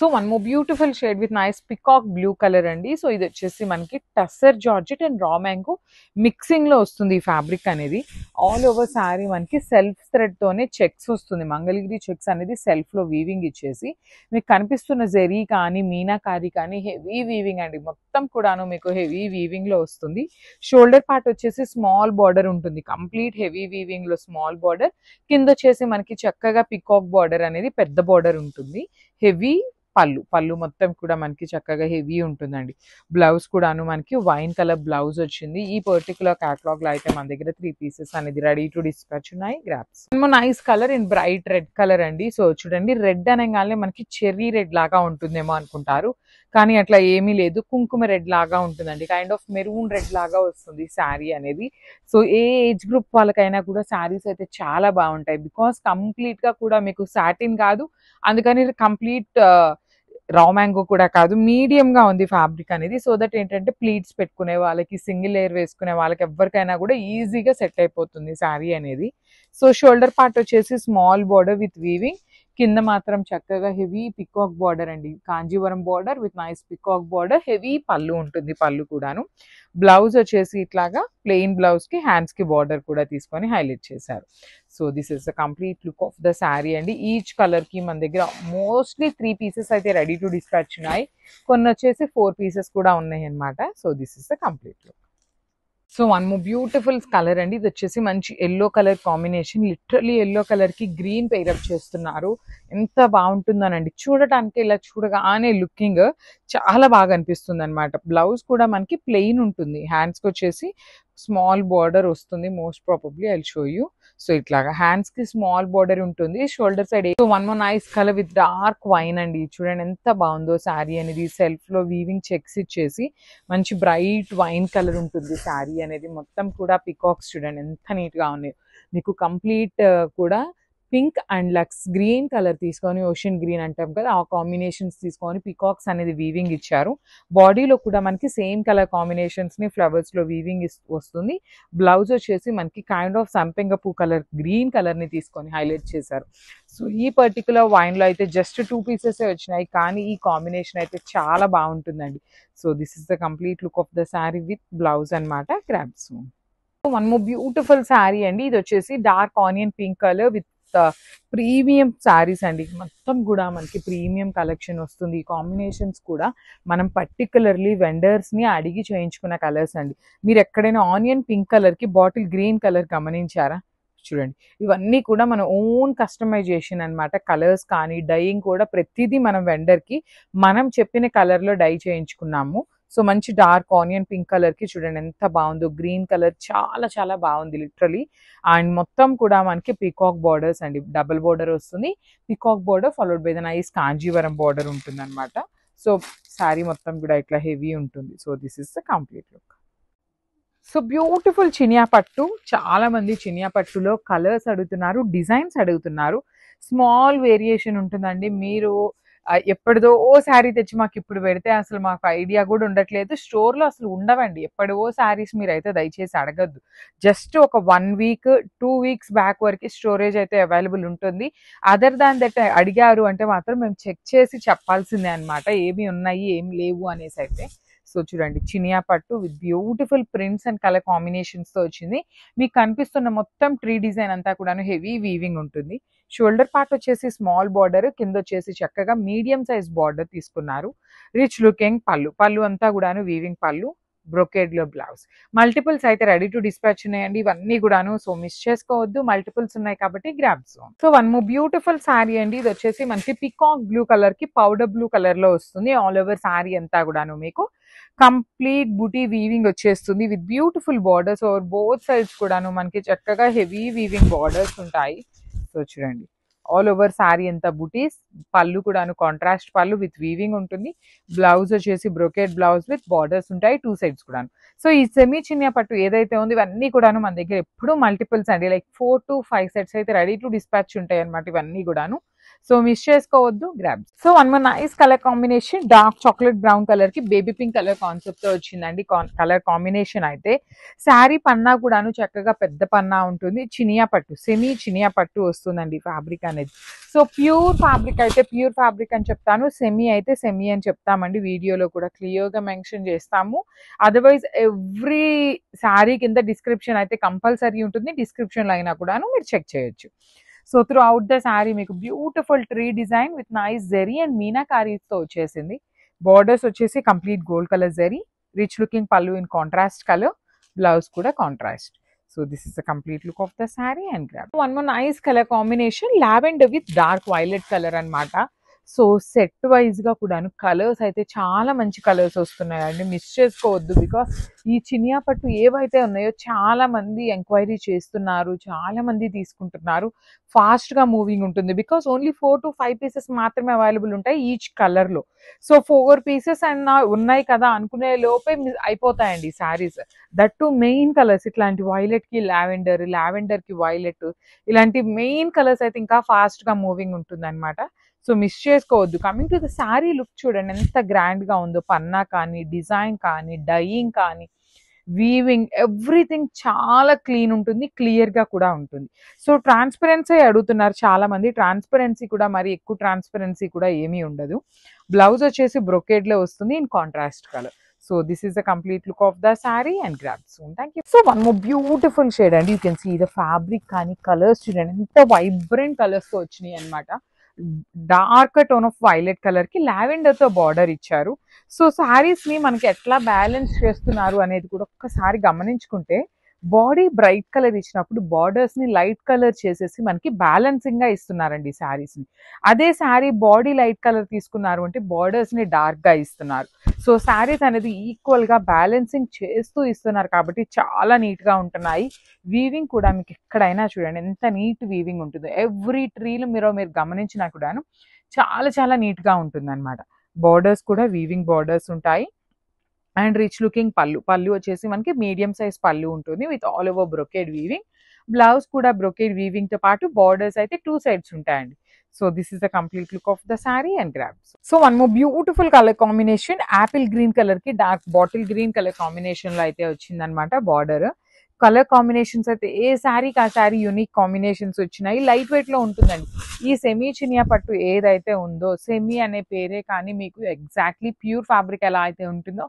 So one more beautiful shade with nice peacock blue colour అండి. So ఇది వచ్చేసి మనకి tussar georgette and raw mango mixing లో వస్తుంది ఈ ఫ్యాబ్రిక్ అనేది. ఆల్ ఓవర్ శారీ మనకి సెల్ఫ్ థ్రెడ్ తోనే చెక్స్ వస్తుంది, మంగళగిరి చెక్స్ అనేది సెల్ఫ్ లో వీవింగ్ ఇచ్చేసి. మీకు కనిపిస్తున్న జెరీ కానీ మీనాకారి కానీ హెవీ వీవింగ్ అండి, మొత్తం కూడాను మీకు హెవీ వీవింగ్ లో వస్తుంది. షోల్డర్ పార్ట్ వచ్చేసి స్మాల్ బార్డర్ ఉంటుంది, కంప్లీట్ హెవీ వీవింగ్ లో స్మాల్ బార్డర్. కింద వచ్చేసి మనకి చక్కగా పికాక్ బార్డర్ అనేది పెద్ద బార్డర్ ఉంటుంది. హెవీ పళ్ళు మొత్తం కూడా మనకి చక్కగా హెవీ ఉంటుందండి. బ్లౌజ్ కూడాను మనకి వైన్ కలర్ బ్లౌజ్ వచ్చింది. ఈ పర్టికులర్ క్యాటలాగ్ లో అయితే మన దగ్గర 3 పీసెస్ అనేది రెడీ టు డిస్పాచ్ ఉన్నాయి. Grasp nice colour in bright red colour అండి. సో చూడండి, రెడ్ అనగానే మనకి చెర్రీ రెడ్ లాగా ఉంటుందేమో అనుకుంటారు, కానీ అట్లా ఏమీ లేదు. కుంకుమ రెడ్ లాగా ఉంటుందండి, కైండ్ ఆఫ్ మెరూన్ రెడ్ లాగా వస్తుంది శారీ అనేది. సో ఏ ఏజ్ గ్రూప్ వాళ్ళకైనా కూడా శారీస్ అయితే చాలా బాగుంటాయి, బికాస్ కంప్లీట్ గా కూడా మీకు సాటిన్ కాదు, అందుకని కంప్లీట్ రా మ్యాంగో కూడా కాదు, మీడియం గా ఉంది ఫ్యాబ్రిక్ అనేది. సో దట్ ఏంటంటే ప్లీట్స్ పెట్టుకునే వాళ్ళకి, సింగిల్ లేయర్ వేసుకునే వాళ్ళకి ఎవరికైనా కూడా ఈజీగా సెట్ అయిపోతుంది శారీ అనేది. సో షోల్డర్ పార్ట్ వచ్చేసి స్మాల్ బార్డర్ విత్ వీవింగ్, కింద మాత్రం చక్కగా హెవీ పికాక్ బార్డర్ అండి, Kanjeevaram border with nice peacock border. Heavy పళ్ళు ఉంటుంది, పళ్ళు కూడాను. బ్లౌజ్ వచ్చేసి ఇట్లాగా ప్లెయిన్ బ్లౌజ్ కి హ్యాండ్స్ కి బార్డర్ కూడా తీసుకొని హైలైట్ చేశారు. So this is the complete look of the sari అండి. ఈచ్ కలర్ కి మన దగ్గర మోస్ట్లీ 3 పీసెస్ అయితే రెడీ టు డిస్పాచ్ ఉన్నాయి, కొన్ని వచ్చేసి 4 పీసెస్ కూడా ఉన్నాయి అన్నమాట. So this is the complete look. So one more beautiful colour అండి, ఇది వచ్చేసి మంచి yellow colour combination. Literally yellow colour కి గ్రీన్ పెయిరప్ చేస్తున్నారు, ఎంత బాగుంటుందోనండి. చూడటానికి ఇలా చూడగానే లుకింగ్ చాలా బాగా అనిపిస్తుంది అనమాట. బ్లౌజ్ కూడా మనకి ప్లెయిన్ ఉంటుంది, హ్యాండ్స్ కి వచ్చేసి స్మాల్ బార్డర్ వస్తుంది. Most probably I will show you. So ఇట్లాగా హ్యాండ్స్ కి స్మాల్ బార్డర్ ఉంటుంది, shoulder side. So one more nice colour with dark wine అండి. చూడండి ఎంత బాగుందో శారీ అనేది. సెల్ఫ్ లో వీవింగ్ చెక్స్ ఇచ్చేసి మంచి బ్రైట్ వైన్ కలర్ ఉంటుంది శారీ అనేది. మొత్తం కూడా పికాక్స్ చూడండి ఎంత నీట్ గా ఉన్నాయి. మీకు కంప్లీట్ కూడా పింక్ అండ్ లక్స్ గ్రీన్ కలర్ తీసుకొని, ఓషన్ గ్రీన్ అంటాం కదా, ఆ కాంబినేషన్స్ తీసుకొని పికాక్స్ అనేది వీవింగ్ ఇచ్చారు. బాడీలో కూడా మనకి సేమ్ కలర్ కాంబినేషన్స్ ని ఫ్లవర్స్ లో వీవింగ్ వస్తుంది. బ్లౌజ్ వచ్చేసి మనకి కైండ్ ఆఫ్ సంపెంగ పూ కలర్ గ్రీన్ కలర్ ని తీసుకొని హైలైట్ చేశారు. సో ఈ పర్టికులర్ వైన్ లో అయితే జస్ట్ 2 పీసెస్ వచ్చినాయి, కానీ ఈ కాంబినేషన్ అయితే చాలా బాగుంటుందండి. So this is the complete look of the sari with blouse అనమాట. Grabs one more beautiful sari అండి. ఇది వచ్చేసి dark onion pink colour with premium saris అండి. మొత్తం కూడా మనకి ప్రీమియం కలెక్షన్ వస్తుంది. ఈ కాంబినేషన్స్ కూడా మనం పర్టికులర్లీ వెండర్స్ ని అడిగి చేయించుకున్న కలర్స్ అండి. మీరు ఎక్కడైనా ఆనియన్ పింక్ కలర్ కి బాటిల్ గ్రీన్ కలర్ గమనించారా? చూడండి, ఇవన్నీ కూడా మన ఓన్ కస్టమైజేషన్ అనమాట. కలర్స్ కానీ డైయింగ్ కూడా ప్రతిదీ మనం వెండర్ కి మనం చెప్పిన కలర్ లో డై చేయించుకున్నాము. సో మంచి డార్క్ ఆనియన్ పింక్ కలర్ కి చూడండి ఎంత బాగుందో. గ్రీన్ కలర్ చాలా చాలా బాగుంది లిటరలీ. అండ్ మొత్తం కూడా మనకి పీకాక్ బార్డర్స్ అండి, డబుల్ బార్డర్ వస్తుంది. Peacock border followed by the nice Kanjeevaram border ఉంటుంది అనమాట. సో శారీ మొత్తం కూడా ఇట్లా హెవీ ఉంటుంది. So this is the complete look. So beautiful Chiniya పట్టు. చాలా మంది చినియా పట్టులో కలర్స్ అడుగుతున్నారు, డిజైన్స్ అడుగుతున్నారు. స్మాల్ వేరియేషన్ ఉంటుందండి. మీరు ఎప్పటిదో శారీ తెచ్చి మాకు ఇప్పుడు పెడితే అసలు మాకు ఐడియా కూడా ఉండట్లేదు. స్టోర్లో అసలు ఉండవండి ఎప్పటివో శారీస్, మీరైతే దయచేసి అడగద్దు. జస్ట్ ఒక 1 వీక్ 2 వీక్స్ బ్యాక్ వరకు స్టోరేజ్ అయితే అవైలబుల్ ఉంటుంది. అదర్ దాన్ దట్ అడిగారు అంటే మాత్రం మేము చెక్ చేసి చెప్పాల్సిందే అనమాట, ఏమి ఉన్నాయి ఏమి లేవు అనేసి అయితే. సో చూడండి, చినియా పట్టు with beautiful prints and colour combinations తో వచ్చింది. మీకు కనిపిస్తున్న మొత్తం ట్రీ డిజైన్ అంతా కూడా హెవీ వీవింగ్ ఉంటుంది. షోల్డర్ పార్ట్ వచ్చేసి స్మాల్ బార్డర్, కింద వచ్చేసి చక్కగా మీడియం సైజ్ బార్డర్ తీసుకున్నారు. రిచ్ లుకింగ్ పళ్ళు అంతా కూడాను వీవింగ్ పళ్ళు, బ్రొకేడ్ లో బ్లౌజ్. మల్టిపుల్స్ అయితే రెడీ టు డిస్పాచ్ ఉన్నాయండి ఇవన్నీ కూడాను. సో మిస్ చేసుకోవద్దు, మల్టిపుల్స్ ఉన్నాయి కాబట్టి grab zone. So one more beautiful sari అండి. ఇది వచ్చేసి మనకి పికాక్ బ్లూ కలర్ కి పౌడర్ బ్లూ కలర్ లో వస్తుంది. ఆల్ ఓవర్ శారీ అంతా కూడాను మీకు కంప్లీట్ బుటీ వీవింగ్ వచ్చేస్తుంది with beautiful borders. Over both sides కూడాను మనకి చక్కగా హెవీ వీవింగ్ బార్డర్స్ ఉంటాయి. సో చూడండి, ఆల్ ఓవర్ శారీ అంతా బుటీస్. పళ్ళు కూడాను కాంట్రాస్ట్ పళ్ళు విత్ వీవింగ్ ఉంటుంది. బ్లౌజ్ వచ్చేసి బ్రొకేడ్ బ్లౌజ్ విత్ బార్డర్స్ ఉంటాయి 2 సైడ్స్ కూడాను. సో ఈ సెమీ చినియా పట్టు ఏదైతే ఉంది ఇవన్నీ కూడాను మన దగ్గర ఎప్పుడు మల్టిపుల్స్ అండి, లైక్ 4 to 5 సెట్స్ అయితే రెడీ టు డిస్పాచ్ ఉంటాయి అనమాట ఇవన్నీ కూడాను. సో మిస్ చేసుకోవద్దు, grab. So one more nice colour combination, dark chocolate brown colour కి బేబీ పింక్ కలర్ కాన్సెప్ట్ తో వచ్చిందండి కలర్ కాంబినేషన్ అయితే. శారీ పన్నా కూడాను చక్కగా పెద్ద పన్నా ఉంటుంది, చినియా పట్టు, సెమీ చినియా పట్టు వస్తుందండి ఫ్యాబ్రిక్ అనేది. సో ప్యూర్ ఫ్యాబ్రిక్ అయితే ప్యూర్ ఫ్యాబ్రిక్ అని చెప్తాను, సెమీ అయితే సెమీ అని చెప్తామండి, వీడియోలో కూడా క్లియర్గా మెన్షన్ చేస్తాము. అదర్వైజ్ ఎవ్రీ శారీ కింద డిస్క్రిప్షన్ అయితే కంపల్సరీ ఉంటుంది, డిస్క్రిప్షన్లో అయినా కూడాను మీరు చెక్ చేయొచ్చు. So throughout the sari మీకు beautiful tree design with nice zari and మీనాకారీస్తో వచ్చేసింది. బార్డర్స్ వచ్చేసి complete gold colour zari, rich looking pallu in contrast colour, blouse కూడా contrast. So this is the complete look of the saree and grab. One more nice color combination, lavender with dark violet color అన్నమాట. So set వైజ్గా కూడాను colours అయితే చాలా మంచి colours వస్తున్నాయండి, miss చేసుకోవద్దు. Because ఈ చినియా పట్టు ఏవైతే ఉన్నాయో చాలా మంది ఎంక్వైరీ చేస్తున్నారు, చాలా మంది తీసుకుంటున్నారు, ఫాస్ట్గా మూవింగ్ ఉంటుంది. బికాస్ ఓన్లీ 4 to 5 పీసెస్ మాత్రమే అవైలబుల్ ఉంటాయి ఈచ్ కలర్లో. సో 4 పీసెస్ అన్న ఉన్నాయి కదా అనుకునే లోపే అయిపోతాయండి saris. That to main colours ఇట్లాంటి వైలెట్కి లావెండర్, లావెండర్కి వైలెట్, ఇలాంటి మెయిన్ కలర్స్ అయితే ఇంకా ఫాస్ట్గా మూవింగ్ ఉంటుంది అనమాట. సో మిస్ చేసుకోవద్దు. Coming to the sari look చూడండి ఎంత గ్రాండ్గా ఉందో, పన్నా కానీ, డిజైన్ కానీ, డైయింగ్ కానీ, వీవింగ్, ఎవ్రీథింగ్ చాలా క్లీన్ ఉంటుంది, క్లియర్గా కూడా ఉంటుంది. సో ట్రాన్స్పరెన్సీ అడుగుతున్నారు చాలా మంది, ట్రాన్స్పరెన్సీ కూడా మరి ఎక్కువ ట్రాన్స్పరెన్సీ కూడా ఏమీ ఉండదు. బ్లౌజ్ వచ్చేసి బ్రొకేడ్లో వస్తుంది in contrast colour. So this is the complete look of the saree and grab soon. Thank you. So one more beautiful shade and you can see the fabric కానీ colours చూడండి ఎంత vibrant colours తో వచ్చినాయి అనమాట. Dark tone of violet colour కి lavender తో border ఇచ్చారు. So saris ని మనకి ఎట్లా బ్యాలెన్స్ చేస్తున్నారు అనేది కూడా ఒక్కసారి గమనించుకుంటే, బాడీ బ్రైట్ కలర్ ఇచ్చినప్పుడు బార్డర్స్ ని లైట్ కలర్ చేసేసి మనకి బ్యాలెన్సింగ్ గా ఇస్తున్నారండి శారీస్ ని. అదే శారీ బాడీ లైట్ కలర్ తీసుకున్నారు అంటే బార్డర్స్ ని డార్క్ గా ఇస్తున్నారు. సో శారీస్ అనేది ఈక్వల్ గా బ్యాలెన్సింగ్ చేస్తూ ఇస్తున్నారు కాబట్టి చాలా నీట్ గా ఉంటున్నాయి. వీవింగ్ కూడా మీకు ఎక్కడైనా చూడండి ఎంత నీట్ వీవింగ్ ఉంటుందో, ఎవ్రీ ట్రీలో మీరు గమనించినా కూడాను చాలా చాలా నీట్ గా ఉంటుంది అనమాట. బార్డర్స్ కూడా వీవింగ్ బార్డర్స్ ఉంటాయి అండ్ రిచ్ లుకింగ్ పళ్ళు వచ్చేసి మనకి మీడియం సైజ్ పళ్ళు ఉంటుంది with all over brocade weaving. Blouse కూడా బ్రొకేడ్ వీవింగ్ తో పాటు బార్డర్స్ అయితే 2 sides ఉంటాయండి. So this is the complete look of the sari and grabs. So one more beautiful colour combination, apple green colour కి dark bottle green colour combination లో అయితే వచ్చిందనమాట border. Colour combinations అయితే ఏ శారీకి ఆ శారీ యూనిక్ కాంబినేషన్స్ వచ్చినాయి. లైట్ వెయిట్ లో ఉంటుందండి. ఈ సెమీ చినియా పట్టు ఏదైతే ఉందో, సెమీ అనే పేరే కానీ మీకు ఎగ్జాక్ట్లీ ప్యూర్ ఫ్యాబ్రిక్ ఎలా అయితే ఉంటుందో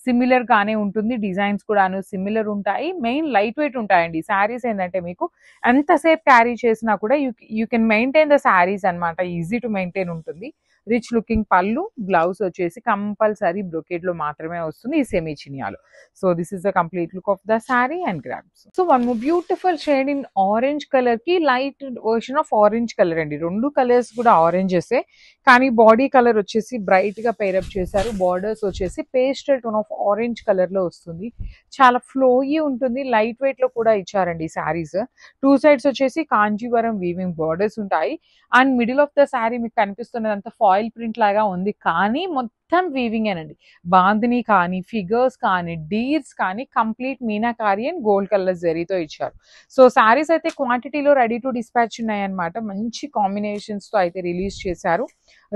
సిమిలర్ గానే ఉంటుంది. డిజైన్స్ కూడాను సిమిలర్ ఉంటాయి, మెయిన్ లైట్ వెయిట్ ఉంటాయండి. శారీస్ ఏంటంటే మీకు ఎంతసేపు క్యారీ చేసినా కూడా you can maintain the saris అనమాట, ఈజీ టు మెయింటైన్ ఉంటుంది. రిచ్ లుకింగ్ పళ్ళు, బ్లౌజ్ వచ్చేసి కంపల్సరీ బ్రొకేడ్ లో మాత్రమే వస్తుంది ఈ సెమీ చినియాలో. So this is the complete look of the sari and grabs. So one more beautiful shade in orange colour కి light version of orange colour అండి. రెండు కలర్స్ కూడా ఆరెంజెసే కానీ బాడీ కలర్ వచ్చేసి బ్రైట్ గా పేరప్ చేశారు. బార్డర్స్ వచ్చేసి pastel tone of orange colour లో వస్తుంది. చాలా ఫ్లోయీ ఉంటుంది, లైట్ వెయిట్ లో కూడా ఇచ్చారండి శారీస్. 2 sides వచ్చేసి కాంజీవరం వీవింగ్ బార్డర్స్ ఉంటాయి and middle of the sari మీకు కనిపిస్తున్నదంతా ఫాయిల్ ప్రింట్ లాగా ఉంది కానీ మొత్తం వీవింగ్ ఏనండి. బాందిని కానీ, ఫిగర్స్ కానీ, డీర్స్ కానీ complete meenakari and gold colour జరీతో ఇచ్చారు. సో శారీస్ అయితే క్వాంటిటీలో రెడీ టు డిస్పాచ్ ఉన్నాయన్నమాట. మంచి కాంబినేషన్స్ తో అయితే రిలీజ్ చేశారు.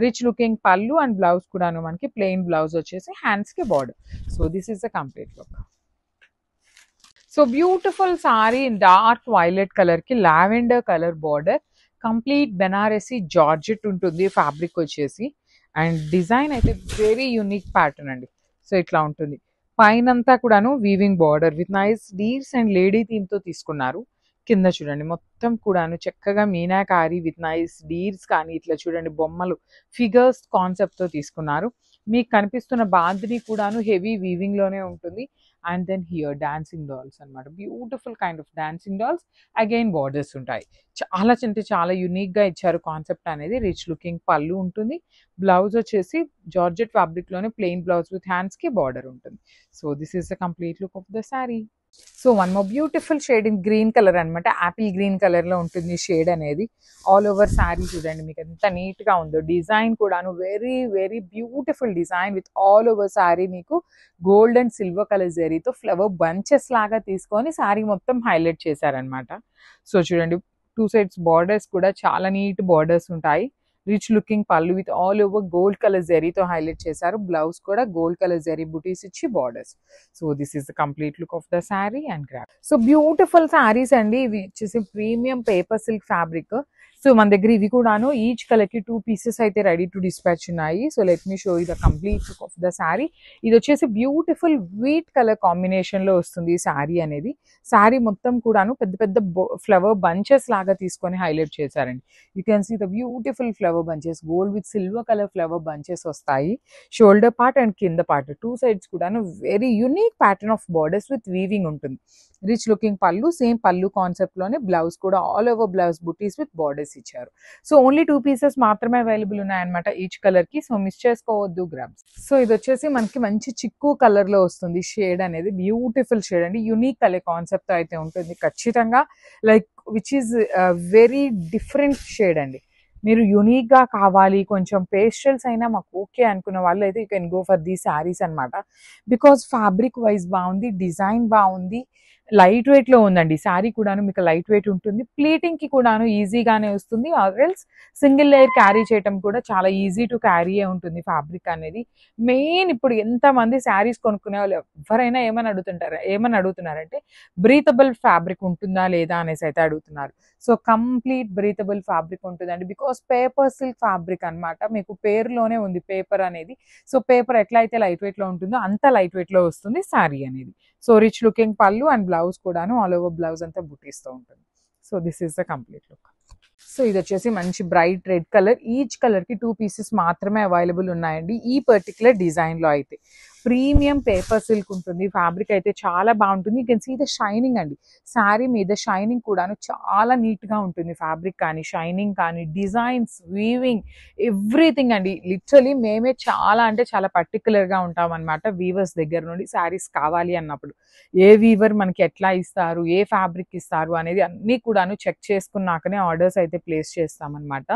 Rich looking pallu and blouse కూడాను మనకి ప్లెయిన్ బ్లౌజ్ వచ్చేసి హ్యాండ్స్ కి border. So this is the complete look. So beautiful sari in dark violet colour కి lavender colour border, complete Banarasi georgette ఉంటుంది ఫ్యాబ్రిక్ వచ్చేసి అండ్ డిజైన్ అయితే వెరీ యూనిక్ ప్యాటర్న్ అండి. So ఇట్లా ఉంటుంది. పైనంతా కూడాను weaving border with nice deers and lady theme తో తీసుకున్నారు. కింద చూడండి మొత్తం కూడాను చక్కగా మీనాకారి విత్ నైస్ డీర్స్ కానీ ఇట్లా చూడండి బొమ్మలు ఫిగర్స్ కాన్సెప్ట్ తో తీసుకున్నారు. మీకు కనిపిస్తున్న బాందిని కూడాను హెవీ వీవింగ్ లోనే ఉంటుంది and then here dancing dolls అనమాట. Beautiful kind of dancing dolls, again borders ఉంటాయి. చాలా అంటే చాలా యూనిక్ గా ఇచ్చారు కాన్సెప్ట్ అనేది. రిచ్ లుకింగ్ పళ్ళు ఉంటుంది, బ్లౌజ్ వచ్చేసి జార్జెట్ ఫ్యాబ్రిక్ లోనే ప్లెయిన్ బ్లౌజ్ విత్ హ్యాండ్స్ కి బార్డర్ ఉంటుంది. So this is the complete look of the sari. So one more beautiful shade in green colour అనమాట. యాపిల్ గ్రీన్ కలర్ లో ఉంటుంది షేడ్ అనేది. ఆల్ ఓవర్ శారీ చూడండి మీకు ఎంత నీట్ గా ఉందో. డిజైన్ కూడాను very very beautiful design with all over sari మీకు గోల్డ్ అండ్ సిల్వర్ కలర్ జరీతో ఫ్లవర్ బంచెస్ లాగా తీసుకొని శారీ మొత్తం హైలైట్ చేశారనమాట. సో చూడండి 2 sides బార్డర్స్ కూడా చాలా నీట్ బార్డర్స్ ఉంటాయి. Rich looking pallu with all over gold colour జెరీతో హైలైట్ చేశారు. బ్లౌజ్ కూడా గోల్డ్ కలర్ జెరీ బుటీస్ ఇచ్చి borders. So this is the complete look of the sari and grab. So beautiful saris అండి ఇవి వచ్చేసి premium paper silk fabric. So మన దగ్గర ఇవి కూడాను ఈచ్ కలర్ కి 2 పీసెస్ అయితే రెడీ టు డిస్పాచ్ ఉన్నాయి. So let me show you the complete look of the sari. ఇది వచ్చేసి బ్యూటిఫుల్ వీట్ కలర్ కాంబినేషన్ లో వస్తుంది ఈ శారీ అనేది. శారీ మొత్తం కూడాను పెద్ద పెద్ద ఫ్లవర్ బంచెస్ లాగా తీసుకొని హైలైట్ చేశారండి. You can see the beautiful flower bunches, gold with silver colour flower bunches వస్తాయి. షోల్డర్ పార్ట్ అండ్ కింద పార్ట్ 2 సైడ్స్ కూడాను very unique pattern of borders with weaving ఉంటుంది. Rich looking pallu, same pallu concept లోనే blouse కూడా all over blouse బుటీస్ with borders ఇచ్చారు. So only 2 pieces మాత్రమే available ఉన్నాయన్నమాట ఈచ్ కలర్ కి. సో మిస్ చేసుకోవద్దు గ్రాబ్స్. సో ఇది వచ్చేసి మనకి మంచి చిక్కు కలర్ లో వస్తుంది షేడ్ అనేది. బ్యూటిఫుల్ షేడ్ అండి, యూనిక్ కలర్ కాన్సెప్ట్ అయితే ఉంటుంది ఖచ్చితంగా. Like which is very different shade అండి. మీరు యూనిక్ గా కావాలి, కొంచెం పేస్టల్స్ అయినా మాకు ఓకే అనుకున్న వాళ్ళు అయితే యూ కెన్ గో ఫర్ దీ శారీస్ అనమాట. బికాస్ ఫ్యాబ్రిక్ వైజ్ బాగుంది, డిజైన్ బాగుంది, లైట్ వెయిట్ లో ఉందండి శారీ కూడాను. మీకు లైట్ వెయిట్ ఉంటుంది, ప్లీటింగ్ కి కూడాను ఈజీగానే వస్తుంది. ఆర్ఎల్స్ సింగిల్ లేయర్ క్యారీ చేయడం కూడా చాలా ఈజీ టు క్యారీ ఉంటుంది ఫ్యాబ్రిక్ అనేది. మెయిన్ ఇప్పుడు ఎంతమంది శారీస్ కొనుక్కునే వాళ్ళు ఎవరైనా ఏమని అడుగుతున్నారంటే బ్రీతబుల్ ఫ్యాబ్రిక్ ఉంటుందా లేదా అనేసి అయితే అడుగుతున్నారు. సో కంప్లీట్ బ్రీతబుల్ ఫ్యాబ్రిక్ ఉంటుందండి. బికాస్ పేపర్ సిల్క్ ఫ్యాబ్రిక్ అనమాట, మీకు పేరులోనే ఉంది పేపర్ అనేది. సో పేపర్ ఎట్లా అయితే లైట్ వెయిట్ లో ఉంటుందో అంత లైట్ వెయిట్ లో వస్తుంది శారీ అనేది. So rich looking pallu and blouse కూడాను ఆల్ ఓవర్ బ్లౌజ్ అంతా బుటీస్తో ఉంటుంది. So this is the complete look. So ఇది వచ్చేసి మంచి bright red colour. Each colour కి 2 పీసెస్ మాత్రమే అవైలబుల్ ఉన్నాయండి ఈ పర్టికులర్ డిజైన్ లో అయితే. ప్రీమియం పేపర్ సిల్క్ ఉంటుంది, ఫ్యాబ్రిక్ అయితే చాలా బాగుంటుంది. You can see the shining అండి, శారీ మీద షైనింగ్ కూడాను చాలా నీట్ గా ఉంటుంది. ఫ్యాబ్రిక్ కానీ, షైనింగ్ కానీ, డిజైన్స్, వీవింగ్, ఎవ్రీథింగ్ అండి. లిటరలీ మేమే చాలా అంటే చాలా పర్టికులర్ గా ఉంటాం అనమాట వీవర్స్ దగ్గర నుండి. శారీస్ కావాలి అన్నప్పుడు ఏ వీవర్ మనకి ఎట్లా ఇస్తారు, ఏ ఫ్యాబ్రిక్ ఇస్తారు అనేది అన్ని కూడాను చెక్ చేసుకున్నాకనే ఆర్డర్స్ అయితే ప్లేస్ చేస్తామన్నమాట.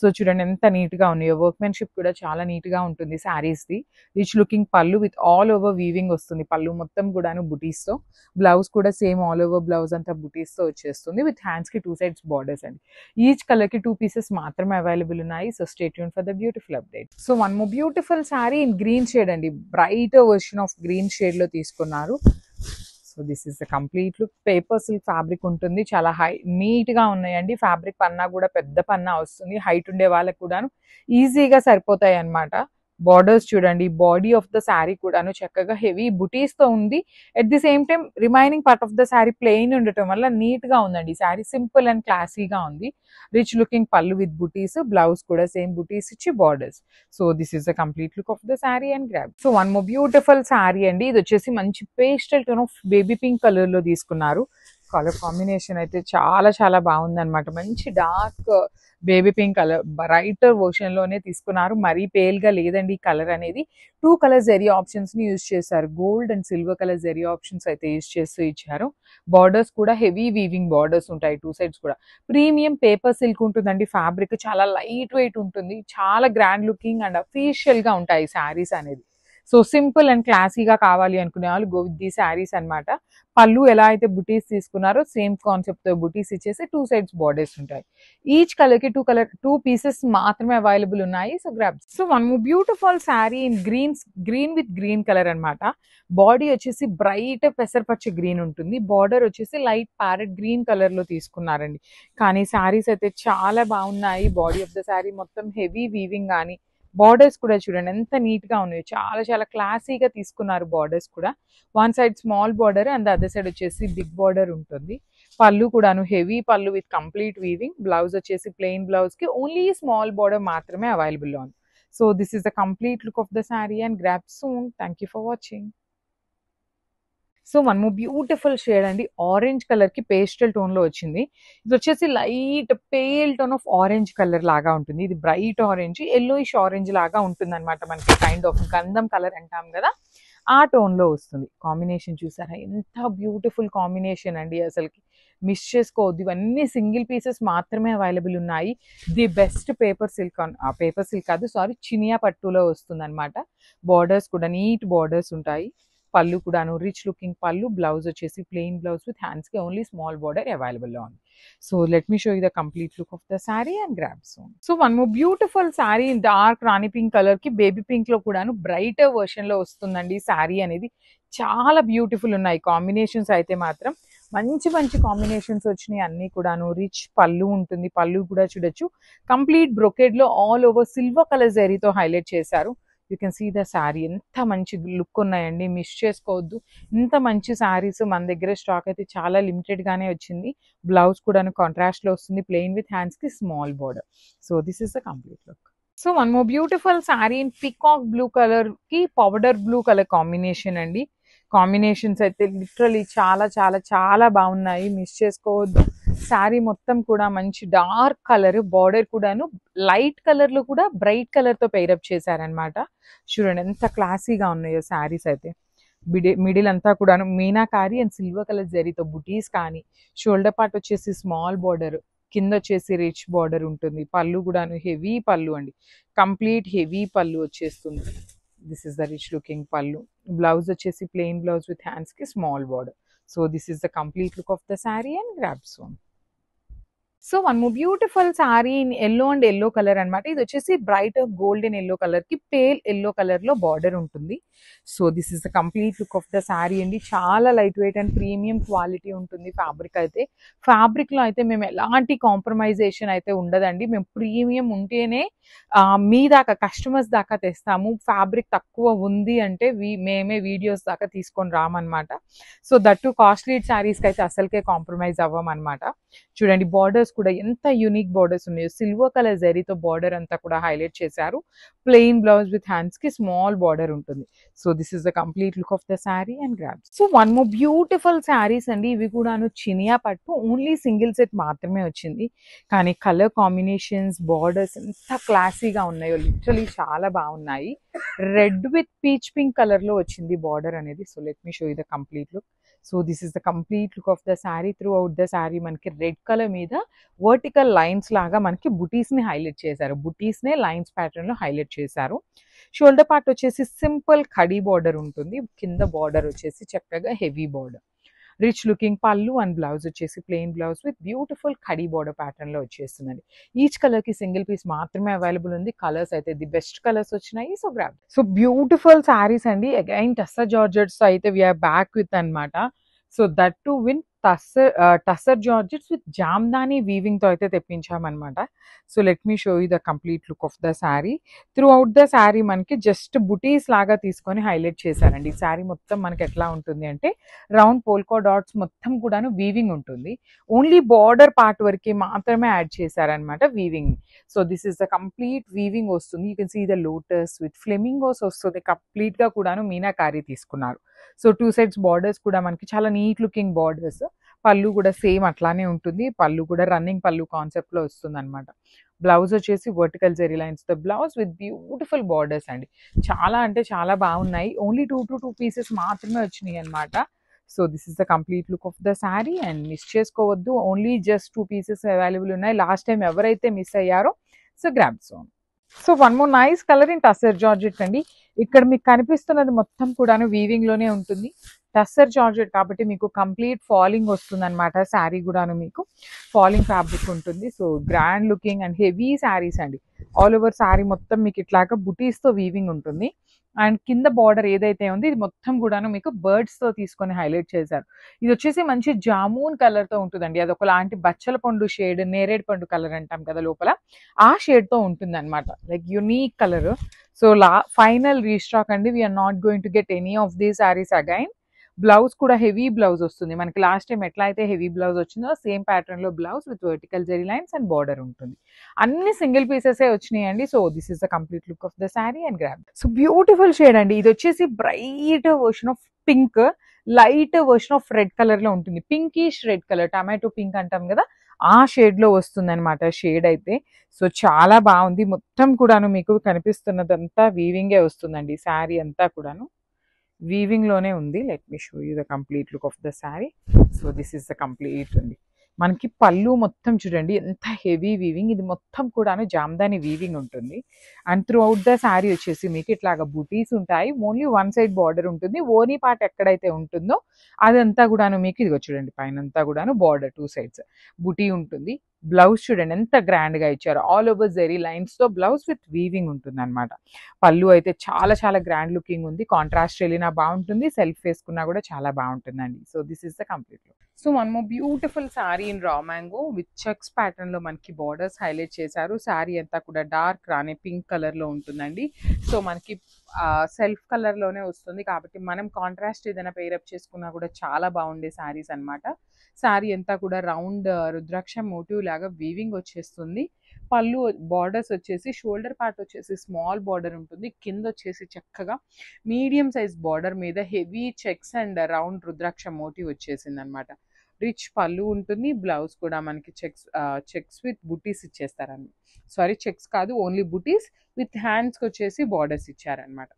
సో చూడండి ఎంత నీట్ గా ఉన్నాయో, వర్క్మెన్షిప్ కూడా చాలా నీట్ గా ఉంటుంది saris the. Rich looking pallu with all over weaving వస్తుంది. పళ్ళు మొత్తం కూడాను బుటీస్ తో, బ్లౌజ్ కూడా సేమ్ ఆల్ ఓవర్ బ్లౌజ్ అంతా బుటీస్ తో వచ్చేస్తుంది విత్ హ్యాండ్స్ కి 2 సైడ్స్ బార్డర్స్ అండి. ఈచ్ కలర్ కి 2 పీసెస్ మాత్రమే అవైలబుల్ ఉన్నాయి. So stay tuned for the beautiful update. So one more beautiful sari in green shade అండి, bright version of green shade లో తీసుకున్నారు. So this is the complete look. Paper silk fabric ఉంటుంది, చాలా neat గా ఉన్నాయండి. Fabric పన్నా కూడా పెద్ద పన్నా వస్తుంది, హైట్ ఉండే వాళ్ళకి కూడాను ఈజీగా సరిపోతాయి అన్నమాట. బార్డర్స్ చూడండి, బాడీ ఆఫ్ ద శారీ కూడాను చక్కగా హెవీ బుటీస్ తో ఉంది. At the same time remaining part of the sari plain ఉండటం వల్ల నీట్ గా ఉందండి. శారీ సింపుల్ అండ్ క్లాసీగా ఉంది. Rich looking pallu with buttis, blouse కూడా సేమ్ బుటీస్ ఇచ్చి borders. So this is the complete look of the sari and grab. So one more beautiful sari అండి. ఇది వచ్చేసి మంచి pastel tone of baby pink colour లో తీసుకున్నారు. కలర్ కాంబినేషన్ అయితే చాలా చాలా బాగుంది అనమాట. మంచి dark baby pink colour, brighter version లోనే తీసుకున్నారు. మరీ పేల్ గా లేదండి ఈ కలర్ అనేది. 2 కలర్ జెరీ ఆప్షన్స్ ని యూజ్ చేశారు, gold and silver colour zari options అయితే యూజ్ చేస్తూ ఇచ్చారు. బార్డర్స్ కూడా హెవీ వీవింగ్ బార్డర్స్ ఉంటాయి 2 సైడ్స్ కూడా. ప్రీమియం పేపర్ సిల్క్ ఉంటుందండి, ఫ్యాబ్రిక్ చాలా లైట్ వెయిట్ ఉంటుంది, చాలా గ్రాండ్ లుకింగ్ అండ్ అఫీషియల్ గా ఉంటాయి శారీస్ అనేది. సో సింపుల్ అండ్ క్లాసీగా కావాలి అనుకునే వాళ్ళు గో విత్ ది శారీస్ అనమాట. పళ్ళు ఎలా అయితే బుటీస్ తీసుకున్నారో సేమ్ కాన్సెప్ట్ తో బుటీస్ ఇచ్చేసి 2 సైడ్స్ బార్డర్స్ ఉంటాయి. ఈచ్ కలర్ కి 2 పీసెస్ మాత్రమే అవైలబుల్ ఉన్నాయి. So grab. So one beautiful sari in green with green colour అనమాట. బాడీ వచ్చేసి బ్రైట్ పెసరపచ్చ గ్రీన్ ఉంటుంది, బార్డర్ వచ్చేసి లైట్ ప్యారెట్ గ్రీన్ కలర్ లో తీసుకున్నారండి. కానీ శారీస్ అయితే చాలా బాగున్నాయి. బాడీ ఆఫ్ ద శారీ మొత్తం హెవీ వీవింగ్ కానీ, బార్డర్స్ కూడా చూడండి ఎంత నీట్ గా ఉన్నాయి, చాలా చాలా క్లాసీగా తీసుకున్నారు. బార్డర్స్ కూడా one side small border and other side వచ్చేసి బిగ్ బార్డర్ ఉంటుంది. పళ్ళు కూడాను హెవీ పళ్ళు విత్ కంప్లీట్ వీవింగ్. బ్లౌజ్ వచ్చేసి ప్లెయిన్ బ్లౌజ్ కి ఓన్లీ స్మాల్ బార్డర్ మాత్రమే అవైలబుల్ ఉంది. So this is the complete look of the sari and grab soon. Thank you for watching. So one more beautiful shade అండి, orange colour కి pastel tone లో వచ్చింది. ఇది వచ్చేసి light pale tone of orange colour లాగా ఉంటుంది. ఇది బ్రైట్ ఆరెంజ్, ఎల్లోయిష్ ఆరెంజ్ లాగా ఉంటుంది అనమాట. మనకి కైండ్ ఆఫ్ గంధం కలర్ అంటాం కదా, ఆ టోన్ లో వస్తుంది. కాంబినేషన్ చూసారా ఎంత బ్యూటిఫుల్ కాంబినేషన్ అండి, అసలుకి మిస్ చేసుకోవద్దు. ఇవన్నీ సింగిల్ పీసెస్ మాత్రమే అవైలబుల్ ఉన్నాయి. ది బెస్ట్ పేపర్ సిల్క్ కాదు సారీ, చినియా పట్టులో వస్తుంది అనమాట. బార్డర్స్ కూడా నీట్ బార్డర్స్ ఉంటాయి. పళ్ళు కూడాను రిచ్ లుకింగ్ పళ్ళు, బ్లౌజ్ వచ్చేసి ప్లెయిన్ బ్లౌజ్ విత్ హ్యాండ్స్కి ఓన్లీ స్మాల్ బార్డర్ అవైలబుల్లో ఉంది. So let me show you the complete look of the sari and grab son. So one more beautiful sari in dark Rani pink colour కి baby pink లో కూడాను brighter version లో వస్తుందండి. శారీ అనేది చాలా బ్యూటిఫుల్ ఉన్నాయి కాంబినేషన్స్ అయితే మాత్రం మంచి మంచి కాంబినేషన్స్ వచ్చినాయి అన్ని కూడాను. రిచ్ పళ్ళు ఉంటుంది, పళ్ళు కూడా చూడొచ్చు కంప్లీట్ బ్రొకెడ్ లో ఆల్ ఓవర్ సిల్వర్ కలర్ జరీతో హైలైట్ చేశారు. You can see the sari ఎంత మంచి లుక్ ఉన్నాయండి, మిస్ చేసుకోవద్దు. ఇంత మంచి శారీస్ మన దగ్గర స్టాక్ అయితే చాలా లిమిటెడ్ గానే వచ్చింది. బ్లౌజ్ కూడా కాంట్రాస్ట్ లో వస్తుంది, ప్లెయిన్ విత్ హ్యాండ్స్ కి small border. So this is the complete look. So one more beautiful sari in peacock blue colour కి పౌడర్ బ్లూ కలర్ కాంబినేషన్ అండి. కాంబినేషన్స్ అయితే లిటరలీ చాలా చాలా చాలా బాగున్నాయి, మిస్ చేసుకోవద్దు. శారీ మొత్తం కూడా మంచి డార్క్ కలర్, బార్డర్ కూడాను లైట్ కలర్ లో కూడా బ్రైట్ కలర్ తో పెయిరప్ చేశారనమాట. చూడండి ఎంత క్లాసీగా ఉన్నాయో శారీస్ అయితే. మిడిల్ అంతా కూడాను మీనాకారి అండ్ సిల్వర్ కలర్ జరీతో బుటీస్ కానీ, షోల్డర్ పార్ట్ వచ్చేసి స్మాల్ బార్డర్, కింద వచ్చేసి రిచ్ బార్డర్ ఉంటుంది. పళ్ళు కూడాను హెవీ పళ్ళు అండి, కంప్లీట్ హెవీ పళ్ళు వచ్చేస్తుంది. This is the rich looking pallu. Blouse వచ్చేసి ప్లెయిన్ బ్లౌజ్ విత్ హ్యాండ్స్ కి small border. So this is the complete look of the sari and grab son. So one more beautiful sari in yellow and yellow colour అనమాట. ఇది వచ్చేసి bright golden yellow colour కి pale yellow colour లో border ఉంటుంది. So this is the complete look of the sari అండి. చాలా light wait and premium quality ఉంటుంది fabric అయితే. ఫ్యాబ్రిక్ లో అయితే మేము ఎలాంటి కాంప్రమైజేషన్ అయితే ఉండదండి. మేము ప్రీమియం ఉంటేనే మీ దాకా కస్టమర్స్ దాకా తెస్తాము. ఫ్యాబ్రిక్ తక్కువ ఉంది అంటే మేమే వీడియోస్ దాకా తీసుకొని రామన్నమాట. సో దట్టు కాస్ట్లీ శారీస్కి అయితే అసలుకే కాంప్రమైజ్ అవ్వమన్నమాట. చూడండి బార్డర్స్ కూడా ఎంత యూనిక్ బార్డర్స్ ఉన్నాయో. సిల్వర్ కలర్ జరీతో బార్డర్ అంతా కూడా హైలైట్ చేశారు. ప్లెయిన్ బ్లౌజ్ విత్ హ్యాండ్స్ కి స్మాల్ బార్డర్ ఉంటుంది. So this is the complete look of the sari and grab. So one more beautiful saris అండి. ఇవి కూడాను చినియా పట్టు, ఓన్లీ సింగిల్ సెట్ మాత్రమే వచ్చింది. కానీ కలర్ కాంబినేషన్స్, బార్డర్స్ ఎంత క్లాసీగా ఉన్నాయో, లిటరలీ చాలా బాగున్నాయి. Red with peach pink colour లో వచ్చింది బార్డర్ అనేది. So let me show you the complete look. So this is the complete look of the sari. Throughout the sari మనకి రెడ్ కలర్ మీద వర్టికల్ లైన్స్ లాగా మనకి బుటీస్ ని హైలైట్ చేశారు. బుటీస్ నే లైన్స్ ప్యాటర్న్ లో హైలైట్ చేశారు. షోల్డర్ పార్ట్ వచ్చేసి సింపుల్ కడీ బార్డర్ ఉంటుంది. కింద బార్డర్ వచ్చేసి చక్కగా heavy border. Rich looking pallu and blouse వచ్చేసి ప్లెయిన్ బ్లౌజ్ విత్ బ్యూటిఫుల్ కడీ బార్డర్ ప్యాటర్న్ లో వచ్చేస్తుందండి. ఈచ్ కలర్ కి సింగిల్ పీస్ మాత్రమే అవైలబుల్ ఉంది. కలర్స్ అయితే ది బెస్ట్ కలర్స్ వచ్చినాయి. So grab. So beautiful saris అండి. అగైన్ టస్సర్ జార్జెట్స్ అయితే వీఆర్ బ్యాక్ విత్ అనమాట. So that to win tussar georgettes with jamdani weaving తో అయితే తెప్పించామన్నమాట. So let me show you the complete look of the sari. Throughout the sari మనకి just బుటీస్ లాగా తీసుకొని హైలైట్ చేశారండి. శారీ మొత్తం మనకి ఎట్లా ఉంటుంది అంటే రౌండ్ పోల్కో డాట్స్ మొత్తం కూడాను వీవింగ్ ఉంటుంది. ఓన్లీ బార్డర్ పార్ట్ వరకు మాత్రమే యాడ్ చేశారనమాట weaving. So this is the complete weaving వస్తుంది. You can see the lotus with flamingos వస్తుంది. కంప్లీట్ గా కూడాను మీనాకారి తీసుకున్నారు. సో టూ సైడ్స్ బార్డర్స్ కూడా మనకి చాలా నీట్ లుకింగ్ బార్డర్స్. పళ్ళు కూడా సేమ్ అట్లానే ఉంటుంది. పళ్ళు కూడా రన్నింగ్ పళ్ళు కాన్సెప్ట్ లో వస్తుంది అనమాట. బ్లౌజ్ వచ్చేసి వర్టికల్ జెరీ లైన్స్ తో బ్లౌజ్ విత్ బ్యూటిఫుల్ బార్డర్స్ అండి. చాలా అంటే చాలా బాగున్నాయి. ఓన్లీ 2 పీసెస్ మాత్రమే వచ్చినాయి అనమాట. So this is the complete look of the sari and miss చేసుకోవద్దు. ఓన్లీ జస్ట్ 2 పీసెస్ అవైలబుల్ ఉన్నాయి. లాస్ట్ టైం ఎవరైతే మిస్ అయ్యారో so grab son. So one more nice colour in tussar georgette అండి. ఇక్కడ మీకు కనిపిస్తున్నది మొత్తం కూడాను వీవింగ్ లోనే ఉంటుంది. టస్సర్ జార్జెట్ కాబట్టి మీకు కంప్లీట్ ఫాలింగ్ వస్తుంది అనమాట. శారీ కూడాను మీకు ఫాలింగ్ ఫ్యాబ్రిక్ ఉంటుంది. So grand looking and heavy saris అండి. ఆల్ ఓవర్ శారీ మొత్తం మీకు ఇట్లాగా బుటీస్ తో వీవింగ్ ఉంటుంది. అండ్ కింద బార్డర్ ఏదైతే ఉంది ఇది మొత్తం కూడాను మీకు బర్డ్స్ తో తీసుకొని హైలైట్ చేశారు. ఇది వచ్చేసి మంచి జామూన్ కలర్ తో ఉంటుందండి. అది ఒకలాంటి బచ్చల పండు షేడ్, నేరేడు పండు కలర్ అంటాం కదా లోపల, ఆ షేడ్ తో ఉంటుంది అనమాట. Like unique colour. So final restock అండి. We're not going to get any of these saris again. Blouse కూడా హెవీ బ్లౌజ్ వస్తుంది మనకి. లాస్ట్ టైం ఎట్లా అయితే హెవీ బ్లౌజ్ వచ్చిందో సేమ్ ప్యాటర్న్ లో blouse with vertical zari lines and border ఉంటుంది. అన్ని సింగిల్ పీసెస్ వచ్చినాయండి. So this is the complete look of the sari and grab. So beautiful shade అండి. ఇది వచ్చేసి bright version of pink, light version of red colour లో ఉంటుంది. Pinkish red colour, tomato pink అంటాం కదా, ఆ షేడ్ లో వస్తుంది అనమాట షేడ్ అయితే. సో చాలా బాగుంది. మొత్తం కూడాను మీకు కనిపిస్తున్నదంతా వీవింగే వస్తుందండి. శారీ అంతా కూడాను వీవింగ్ లోనే ఉంది. Let me show you the complete look of the sari. So this is the complete అండి. మనకి పళ్ళు మొత్తం చూడండి ఎంత హెవీ వీవింగ్, ఇది మొత్తం కూడాను జామ్దాని వీవింగ్ ఉంటుంది. And through out the sari వచ్చేసి మీకు ఇట్లాగా బుటీస్ ఉంటాయి. ఓన్లీ వన్ సైడ్ బార్డర్ ఉంటుంది. ఓనీ పార్ట్ ఎక్కడైతే ఉంటుందో అదంతా కూడాను మీకు ఇదిగో చూడండి పైనంతా కూడాను బార్డర్ టూ సైడ్స్ బుటీ ఉంటుంది. బ్లౌజ్ చూడండి ఎంత గ్రాండ్ గా ఇచ్చారు, ఆల్ ఓవర్ జెరీ లైన్స్ తో బ్లౌజ్ విత్ వీవింగ్ ఉంటుంది అనమాట. పళ్ళు అయితే చాలా చాలా గ్రాండ్ లుకింగ్ ఉంది. కాంట్రాస్ట్ వెళ్ళినా బాగుంటుంది, సెల్ఫ్ వేసుకున్నా కూడా చాలా బాగుంటుందండి. So this is the complete look. So one more beautiful sari in raw mango with checks pattern లో మనకి బార్డర్స్ హైలైట్ చేశారు. శారీ అంతా కూడా డార్క్ రాణి పింక్ కలర్ లో ఉంటుందండి. సో మనకి సెల్ఫ్ కలర్ లోనే వస్తుంది కాబట్టి మనం కాంట్రాస్ట్ ఏదైనా పేరప్ చేసుకున్నా కూడా చాలా బాగుండే శారీస్ అన్నమాట. శారీ అంతా కూడా రౌండ్ రుద్రాక్ష మోటివ్ లాగా వీవింగ్ వచ్చేస్తుంది. పళ్ళు బార్డర్స్ వచ్చేసి షోల్డర్ పార్ట్ వచ్చేసి స్మాల్ బార్డర్ ఉంటుంది, కింద వచ్చేసి చక్కగా మీడియం సైజ్ బార్డర్ మీద heavy checks and round rudraksha motif వచ్చేసింది అనమాట. రిచ్ పళ్ళు ఉంటుంది. బ్లౌజ్ కూడా మనకి checks with buttis ఇచ్చేస్తారన్నమాట. Sorry checks కాదు, ఓన్లీ బుటీస్ విత్ హ్యాండ్స్కి వచ్చేసి బార్డర్స్ ఇచ్చారనమాట.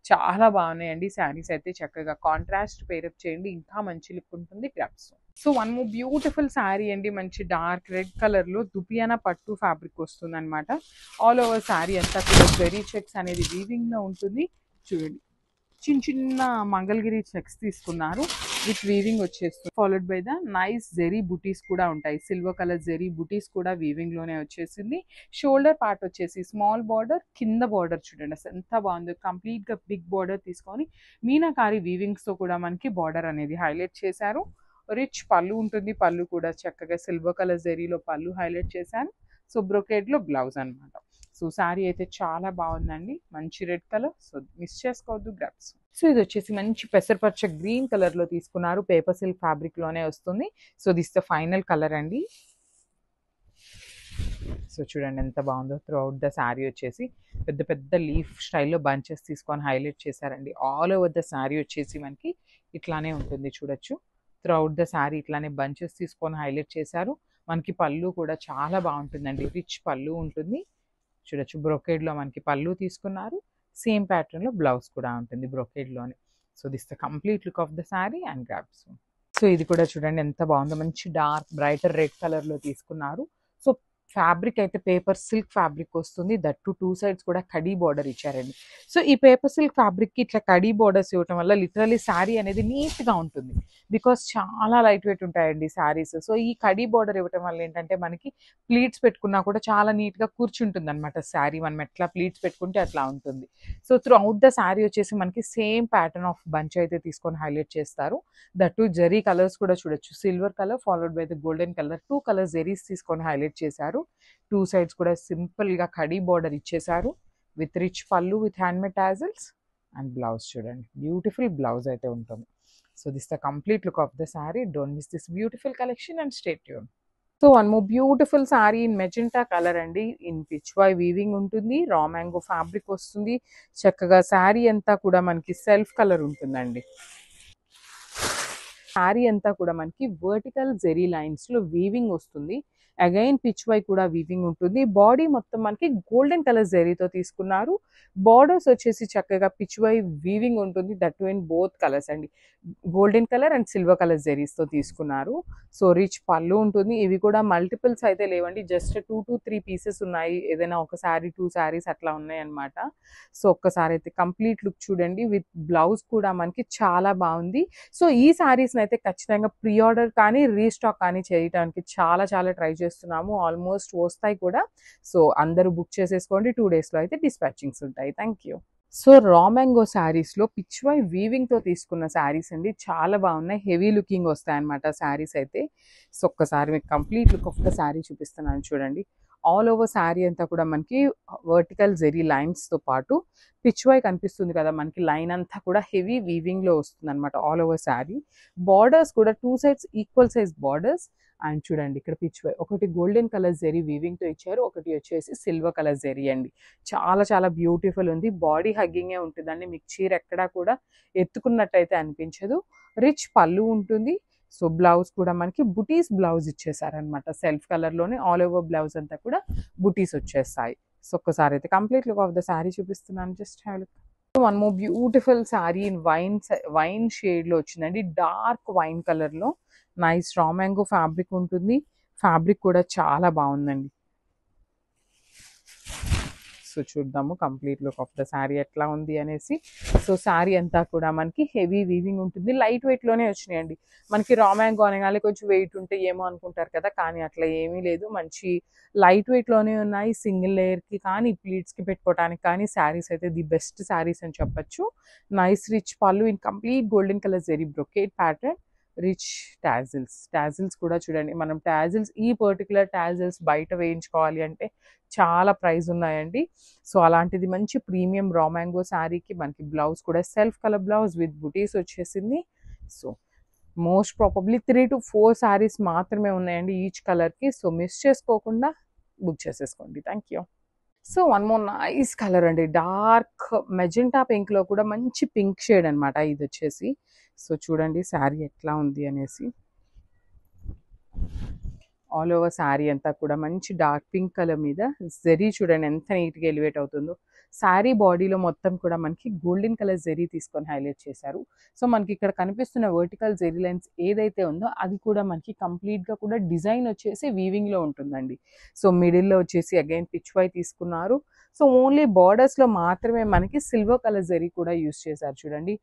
చాలా బాగున్నాయండి శారీస్ అయితే. చక్కగా కాంట్రాస్ట్ పేరప్ చేయండి, ఇంకా మంచి లుక్ ఉంటుంది. Grasp. So one more beautiful sari అండి, మంచి డార్క్ రెడ్ కలర్ లో దుపియానా పట్టు ఫ్యాబ్రిక్ వస్తుంది అనమాట. ఆల్ ఓవర్ శారీ అంతా కూడా జెరీ చెక్స్ అనేది వీవింగ్ లో ఉంటుంది. చూడండి చిన్న చిన్న మంగళగిరి చెక్స్ తీసుకున్నారు విత్ వీవింగ్ వచ్చేస్తుంది. Followed by the nice zari బుటీస్ కూడా ఉంటాయి. సిల్వర్ కలర్ జెరీ బుటీస్ కూడా వీవింగ్ లోనే వచ్చేసింది. షోల్డర్ పార్ట్ వచ్చేసి స్మాల్ బార్డర్, కింద బార్డర్ చూడండి అసలు ఎంత బాగుందో. కంప్లీట్ గా బిగ్ బార్డర్ తీసుకొని మీనాకారి వీవింగ్స్ తో కూడా మనకి బార్డర్ అనేది హైలైట్ చేశారు. రిచ్ పళ్ళు ఉంటుంది. పళ్ళు కూడా చక్కగా సిల్వర్ కలర్ జెరీలో పళ్ళు హైలైట్ చేశాను. సో బ్రొకేడ్ లో బ్లౌజ్ అనమాట. సో శారీ అయితే చాలా బాగుందండి, మంచి రెడ్ కలర్. సో మిస్ చేసుకోవద్దు, గ్రాప్స్. సో ఇది వచ్చేసి మంచి పెసరపచ్చ గ్రీన్ కలర్ లో తీసుకున్నారు. పేపర్ సిల్క్ ఫ్యాబ్రిక్ లోనే వస్తుంది. So this the final colour అండి. సో చూడండి ఎంత బాగుందో. త్రూ అవుట్ ద శారీ వచ్చేసి పెద్ద పెద్ద లీఫ్ స్టైల్లో బంచెస్ తీసుకొని హైలైట్ చేశారండి. ఆల్ ఓవర్ ద శారీ వచ్చేసి మనకి ఇట్లానే ఉంటుంది చూడొచ్చు. త్రూ అవుట్ ద శారీ ఇట్లానే బంచెస్ తీసుకొని హైలైట్ చేశారు. మనకి పళ్ళు కూడా చాలా బాగుంటుందండి, రిచ్ పళ్ళు ఉంటుంది. చూడొచ్చు బ్రొకేడ్ లో మనకి పళ్ళు తీసుకున్నారు. సేమ్ ప్యాటర్న్ లో బ్లౌజ్ కూడా ఉంటుంది బ్రొకేడ్ లోనే. So this the complete look of the sari and grasp. So ఇది కూడా చూడండి ఎంత బాగుందో, మంచి డార్క్ బ్రైటర్ రెడ్ కలర్ లో తీసుకున్నారు. సో ఫ్యాబ్రిక్ అయితే పేపర్ సిల్క్ ఫ్యాబ్రిక్ వస్తుంది. దట్టు టూ సైడ్స్ కూడా కడీ బార్డర్ ఇచ్చారండి. సో ఈ పేపర్ సిల్క్ ఫ్యాబ్రిక్ కి ఇట్లా కడీ బార్డర్స్ ఇవ్వటం వల్ల లిటరలీ శారీ అనేది నీట్ గా ఉంటుంది. బికాస్ చాలా లైట్ వెయిట్ ఉంటాయండి శారీస్. సో ఈ కడీ బార్డర్ ఇవ్వటం వల్ల ఏంటంటే మనకి ప్లీట్స్ పెట్టుకున్నా కూడా చాలా నీట్ గా కూర్చుంటుంది అనమాట శారీ. మనం ఎట్లా ప్లీట్స్ పెట్టుకుంటే అట్లా ఉంటుంది. So throughout the sari వచ్చేసి మనకి సేమ్ ప్యాటర్న్ ఆఫ్ బంచ్ అయితే తీసుకొని హైలైట్ చేస్తారు. దట్టు జెరీ కలర్స్ కూడా చూడొచ్చు. Silver colour followed by the golden colour, two colour zaris తీసుకొని హైలైట్ చేశారు. టూ సైడ్స్ కూడా సింపుల్ గా కడీ బార్డర్ ఇచ్చేసారు విత్ రిచ్ పళ్ళు with handmade tassels and blouse చూడండి బ్యూటిఫుల్ బ్లౌజ్ అయితే ఉంటుంది. So this the complete look of the sari. Don't miss this beautiful collection and stay tune. So one more beautiful sari in magenta colour అండి. In Pichwai weaving ఉంటుంది. రా mango fabric వస్తుంది. చక్కగా శారీ అంతా కూడా మనకి సెల్ఫ్ కలర్ ఉంటుందండి. శారీ అంతా కూడా మనకి వర్టికల్ జెరీ లైన్స్ లో వీవింగ్ వస్తుంది. అగైన్ పిచ్ వై కూడా వీవింగ్ ఉంటుంది. బాడీ మొత్తం మనకి గోల్డెన్ కలర్ జెరీతో తీసుకున్నారు. బార్డర్స్ వచ్చేసి చక్కగా పిచ్ వై వీవింగ్ ఉంటుంది. దట్ ఇన్ బోత్ కలర్స్ అండి, golden colour and silver colour జెరీస్తో తీసుకున్నారు. సో రిచ్ పళ్ళు ఉంటుంది. ఇవి కూడా మల్టిపుల్స్ అయితే లేవండి, జస్ట్ 2 to 3 పీసెస్ ఉన్నాయి. ఏదైనా ఒక శారీ 2 శారీస్ అట్లా ఉన్నాయి అనమాట. సో ఒక్కసారి అయితే కంప్లీట్ లుక్ చూడండి. విత్ బ్లౌజ్ కూడా మనకి చాలా బాగుంది. సో ఈ శారీస్ని అయితే ఖచ్చితంగా ప్రీ ఆర్డర్ కానీ రీస్టాక్ కానీ చేయడానికి చాలా చాలా ట్రై చేస్తున్నాము. ఆల్మోస్ట్ వస్తాయి కూడా. సో అందరూ బుక్ చేసేసుకోండి. 2 daysలో అయితే డిస్పాచింగ్స్ ఉంటాయి. Thank you. So raw mango శారీస్లో పిచ్ వై వీవింగ్తో తీసుకున్న శారీస్ అండి, చాలా బాగున్నాయి. హెవీ లుకింగ్ వస్తాయన్నమాట శారీస్ అయితే. సో ఒక్కసారి మీకు complete look of the sari చూపిస్తున్నాను చూడండి. ఆల్ ఓవర్ శారీ అంతా కూడా మనకి వర్టికల్ జెరీ లైన్స్తో పాటు పిచ్ వై కనిపిస్తుంది కదా, మనకి లైన్ అంతా కూడా హెవీ వీవింగ్లో వస్తుంది అనమాట ఆల్ ఓవర్ శారీ. బార్డర్స్ కూడా 2 sides equal size borders. And చూడండి ఇక్కడ పిచ్ వై ఒకటి గోల్డెన్ కలర్ జెరీ వీవింగ్తో ఇచ్చారు, ఒకటి వచ్చేసి సిల్వర్ కలర్ జెరీ అండి. చాలా చాలా బ్యూటిఫుల్ ఉంది. బాడీ హగ్గింగే ఉంటుందండి, మీకు చీర ఎక్కడా కూడా ఎత్తుకున్నట్టయితే అనిపించదు. రిచ్ పళ్ళు ఉంటుంది. సో బ్లౌజ్ కూడా మనకి బుటీస్ బ్లౌజ్ ఇచ్చేసారనమాట. సెల్ఫ్ కలర్లోనే ఆల్ ఓవర్ బ్లౌజ్ అంతా కూడా బుటీస్ వచ్చేస్తాయి. సో ఒక్కసారి అయితే complete look of the sari చూపిస్తున్నాను. Just have look. One more beautiful sari in wine షేడ్లో వచ్చిందండి. డార్క్ వైన్ కలర్లో నైస్ రా మ్యాంగో ఫ్యాబ్రిక్ ఉంటుంది. ఫ్యాబ్రిక్ కూడా చాలా బాగుందండి. సో చూద్దాము complete look of the sari ఎట్లా ఉంది అనేసి. సో శారీ అంతా కూడా మనకి హెవీ వీవింగ్ ఉంటుంది, లైట్ వెయిట్లోనే వచ్చినాయండి. మనకి రా మ్యాంగో అనగానే కొంచెం వెయిట్ ఉంటే ఏమో అనుకుంటారు కదా, కానీ అట్లా ఏమీ లేదు. మంచి లైట్ వెయిట్లోనే ఉన్నాయి. సింగిల్ లేయర్కి కానీ ప్లీట్స్కి పెట్టుకోవడానికి కానీ శారీస్ అయితే ది బెస్ట్ శారీస్ అని చెప్పచ్చు. Nice rich pallu in complete golden colour zari brocade pattern, rich tassels కూడా చూడండి. మనం టాజిల్స్, ఈ పర్టికులర్ టాజిల్స్ బయట వేయించుకోవాలి అంటే చాలా ప్రైస్ ఉన్నాయండి. సో అలాంటిది మంచి ప్రీమియం రా మ్యాంగో శారీకి మనకి బ్లౌజ్ కూడా సెల్ఫ్ కలర్ బ్లౌజ్ విత్ బుటీస్ వచ్చేసింది. So most probably 3 to 4 saris మాత్రమే ఉన్నాయండి ఈచ్ కలర్కి. సో మిస్ చేసుకోకుండా బుక్ చేసేసుకోండి. Thank you. So one more nice colour అండి, డార్క్ మెజెంటా పింక్లో కూడా మంచి పింక్ షేడ్ అనమాట ఇది వచ్చేసి. సో చూడండి శారీ ఎట్లా ఉంది అనేసి. ఆల్ ఓవర్ శారీ అంతా కూడా మంచి డార్క్ పింక్ కలర్ మీద జెరీ చూడండి ఎంత నీట్గా ఎలివేట్ అవుతుందో. శారీ బాడీలో మొత్తం కూడా మనకి గోల్డెన్ కలర్ జెరీ తీసుకొని హైలైట్ చేశారు. సో మనకి ఇక్కడ కనిపిస్తున్న వర్టికల్ జెరీ లైన్స్ ఏదైతే ఉందో అది కూడా మనకి కంప్లీట్గా కూడా డిజైన్ వచ్చేసి వీవింగ్లో ఉంటుందండి. సో మిడిల్లో వచ్చేసి అగైన్ పిచ్ వై తీసుకున్నారు. సో ఓన్లీ బార్డర్స్లో మాత్రమే మనకి సిల్వర్ కలర్ జెరీ కూడా యూస్ చేశారు చూడండి.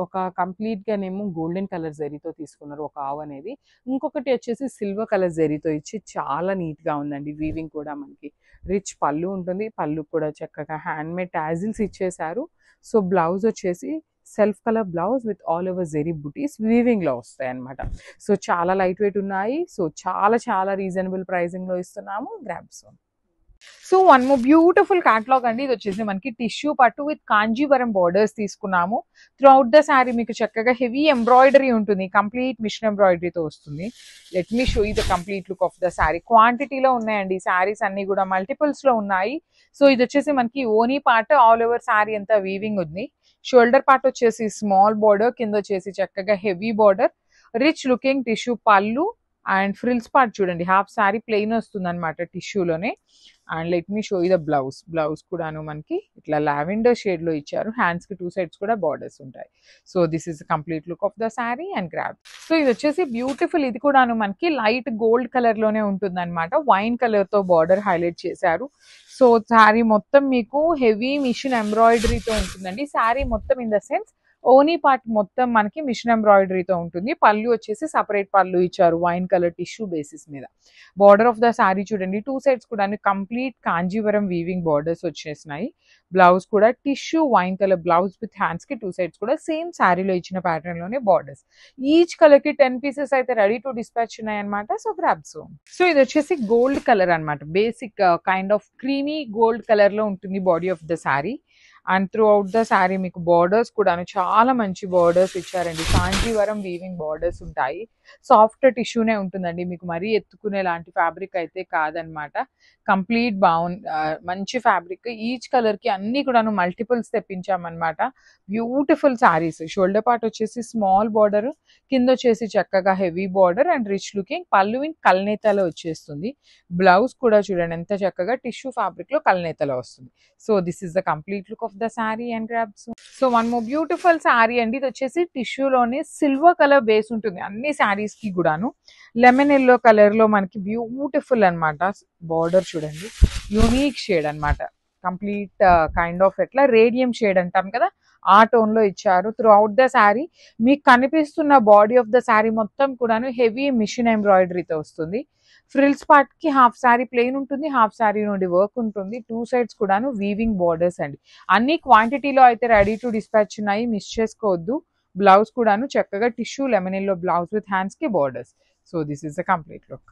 ఒక కంప్లీట్గానేమో గోల్డెన్ కలర్ జెరీతో తీసుకున్నారు ఒక ఆవు అనేది, ఇంకొకటి వచ్చేసి సిల్వర్ కలర్ జెరీతో ఇచ్చి చాలా నీట్గా ఉందండి. వీవింగ్ కూడా మనకి రిచ్ పళ్ళు ఉంటుంది, పళ్ళు కూడా చక్కగా హ్యాండ్మేడ్ టాజిల్స్ ఇచ్చేశారు. సో బ్లౌజ్ వచ్చేసి self colour blouse with all over zari బుటీస్ వీవింగ్లో వస్తాయి అనమాట. సో చాలా లైట్ వెయిట్ ఉన్నాయి. సో చాలా రీజనబుల్ ప్రైజింగ్లో ఇస్తున్నాము. Grabs. So one more beautiful catalogue అండి. ఇది వచ్చేసి మనకి టిష్యూ పట్టు విత్ కాంజీవరం బార్డర్స్ తీసుకున్నాము. త్రూఅవుట్ ద శారీ మీకు చక్కగా హెవీ ఎంబ్రాయిడరీ ఉంటుంది, కంప్లీట్ మిషన్ ఎంబ్రాయిడరీతో వస్తుంది. Let me show you the complete look of the sari. క్వాంటిటీలో ఉన్నాయండి శారీస్ అన్ని కూడా, మల్టిపుల్స్లో ఉన్నాయి. సో ఇది వచ్చేసి మనకి ఓనీ పార్ట్ ఆల్ ఓవర్ శారీ అంతా వీవింగ్ ఉంది. షోల్డర్ పార్ట్ వచ్చేసి స్మాల్ బార్డర్, కింద వచ్చేసి చక్కగా heavy border, rich looking tissue pallu and frills part చూడండి హాఫ్ శారీ ప్లెయిన్ వస్తుంది అనమాట టిష్యూలోనే. And let me show you the blouse కూడాను మనకి ఇట్లా లావెండర్ షేడ్ లో ఇచ్చారు. హ్యాండ్స్ కి 2 sides కూడా బార్డర్స్ ఉంటాయి. So this is complete look of the sari and grab. So ఇది వచ్చేసి బ్యూటిఫుల్, ఇది కూడాను మనకి లైట్ గోల్డ్ కలర్ లోనే ఉంటుంది అనమాట. వైన్ కలర్ తో బార్డర్ హైలైట్ చేశారు. సో శారీ మొత్తం మీకు హెవీ మిషన్ ఎంబ్రాయిడరీతో ఉంటుందండి. శారీ మొత్తం ఇన్ ద సెన్స్ ఓనీ పార్ట్ మొత్తం మనకి మిషన్ ఎంబ్రాయిడరీతో ఉంటుంది. పళ్ళు వచ్చేసి సపరేట్ పళ్ళు ఇచ్చారు వైన్ కలర్ టిష్యూ బేసిస్ మీద. బార్డర్ ఆఫ్ ద శారీ చూడండి 2 sides కూడా కంప్లీట్ కాంజీవరం వీవింగ్ బార్డర్స్ వచ్చేసినాయి. బ్లౌజ్ కూడా tissue wine colour blouse with hands కి 2 sides కూడా సేమ్ శారీలో ఇచ్చిన ప్యాటర్న్ లోనే బార్డర్స్. ఈచ్ కలర్ కి 10 pieces అయితే రెడీ టు డిస్పాచ్ ఉన్నాయి అనమాట. So grabs. సో ఇది వచ్చేసి గోల్డ్ కలర్ అనమాట, basic kind of creamy gold colour లో ఉంటుంది body of the sari. And through out the sari మీకు బార్డర్స్ కూడా చాలా మంచి బార్డర్స్ ఇచ్చారండి. కాంజీవరం వీవింగ్ బార్డర్స్ ఉంటాయి. సాఫ్ట్ టిష్యూనే ఉంటుందండి, మీకు మరీ ఎత్తుకునే లాంటి ఫ్యాబ్రిక్ అయితే కాదనమాట. కంప్లీట్ మంచి ఫ్యాబ్రిక్. ఈచ్ కలర్ కి అన్ని కూడా మల్టిపుల్స్ తెప్పించామన్నమాట. బ్యూటిఫుల్ శారీస్. షోల్డర్ పార్ట్ వచ్చేసి స్మాల్ బార్డర్, కింద వచ్చేసి చక్కగా heavy border and rich looking pallu in కల్నేతలో వచ్చేస్తుంది. బ్లౌజ్ కూడా చూడండి ఎంత చక్కగా టిష్యూ ఫ్యాబ్రిక్ లో కల్నేతలో వస్తుంది. So this is the complete look of the sari and grabs. So one more beautiful sari అండి. ఇది వచ్చేసి టిష్యూలోనే సిల్వర్ కలర్ బేస్ ఉంటుంది అన్ని శారీస్ కి కూడాను. లెమన్ ఎల్లో కలర్ లో మనకి బ్యూటిఫుల్ అనమాట. బార్డర్ చూడండి యూనిక్ షేడ్ అనమాట. కంప్లీట్ కైండ్ ఆఫ్ ఎట్లా రేడియం షేడ్ అంటాం కదా ఆ టోన్ లో ఇచ్చారు. త్రూ అవుట్ ద శారీ మీకు కనిపిస్తున్న బాడీ ఆఫ్ ద శారీ మొత్తం కూడాను హెవీ మిషన్ ఎంబ్రాయిడరీతో వస్తుంది. ఫ్రిల్స్ పార్ట్ కి హాఫ్ శారీ ప్లెయిన్ ఉంటుంది, హాఫ్ శారీ నుండి వర్క్ ఉంటుంది. 2 sides కూడాను వీవింగ్ బార్డర్స్ అండి. అన్ని క్వాంటిటీలో అయితే రెడీ టు డిస్పాచ్ ఉన్నాయి, మిస్ చేసుకోవద్దు. బ్లౌజ్ కూడాను చక్కగా tissue lemon yellow blouse with hands కి borders. So this is the complete look.